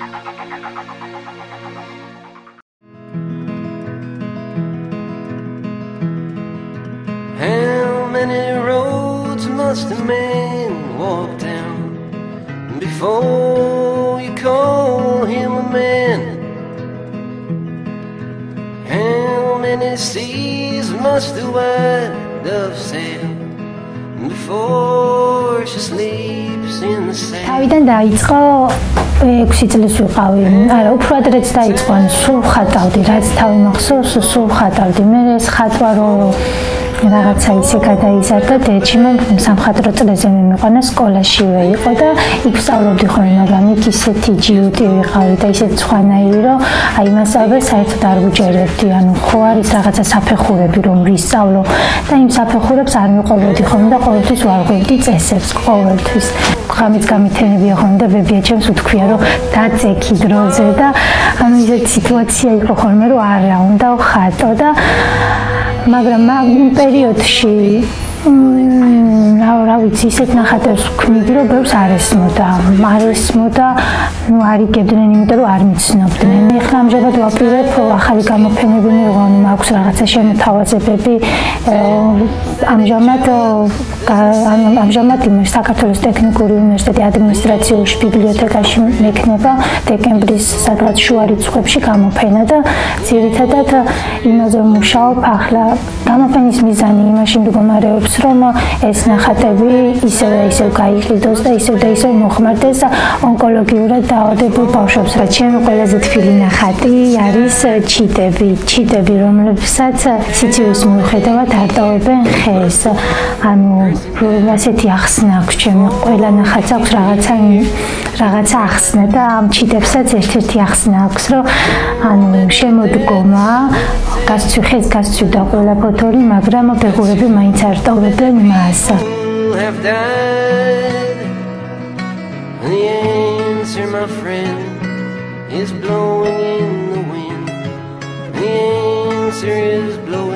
How many roads must a man walk down before you call him a man? How many seas must the white dove sail before she sleeps in the sand? თავიდან დაიწყო 6 წლის ვიყავი. არა, უფრო ადრეც დაიწყო, სულ ხატავდი, რაც თავი მახსოვს, სულ ხატავდი. მე ეს ხატვა რაღაცა ისე გადაიზარდა დედჩიმ სამხატვრო წრეზე მიმოყვანა სკოლაშივე იყო და იქ ვსწავლობდი ხოლმე, მაგრამ იქ ისეთი ჯიუტი ვიყავი და ისეთი სხვანაირი, რომ აი მასწავლე საერთოდ არ ვუჯერებდი, ანუ ხო არის რაღაცა საფეხურები რომ ვისწავლო და იმ საფეხურებს არ მიყოლოდი ხოლმე და ყოველთვის ვარღვევდი წესებს ყოველთვის. ღამით გამითენებია ხოლმე და ბებიაჩემს უთქვია რომ დაწექი დროზე და ანუ ისეთი სიტუაცია იყო ხოლმე რომ არა უნდა ვხატო და მაგრამ იმ პერიოდში რა ვიცი ისეთ ნახატებს ვქმნიდი რომ ბევრს არ ესმოდა ნუ არ იგებდნენ იმიტომ რომ არ მიცნობდნენ. მე ხლა ამჟამად ვაპირებ ახალი გამოფენებინი რომ მაქვს რაღაცა შემოთავაზებები ამჟამად იმ საქართველოს ტექნიკური უნივერსიტეტი ადმინისტრაციული ბიბლიოთეკაში მექნება დეკემბრის სადღაც შუა რიცხვებში გამოფენა და ძირითადად იმაზე ვმუშაობ ახლა გამოფენის მიზანი იმაში მდგომარეობს რომ ეს ნახატები ისევ გაიყიდოს და ისევ მოხმარდეს ონკოლოგიურად დაავადებულ ბავშვებს. რა ჩემი ყველაზე თბილი ნახატი არის ჩიტები, რომლებსაც სიცივის მიუხედავად არ ტოვებენ ხეს. ანუ ასეთი ახსნა აქვს ჩემი ყველა ნახატს აქვს რაღაცა ახსნა და ამ ჩიტებსაც ერთ-ერთი ახსნა აქვს რომ ანუ შემოდგომა გასცვი და ყველა ფოთოლი, მაგრამ ბეღურები მაინც არ ტოვებენ მას. Have died. The answer, my friend, is blowing in the wind. The answer is blowing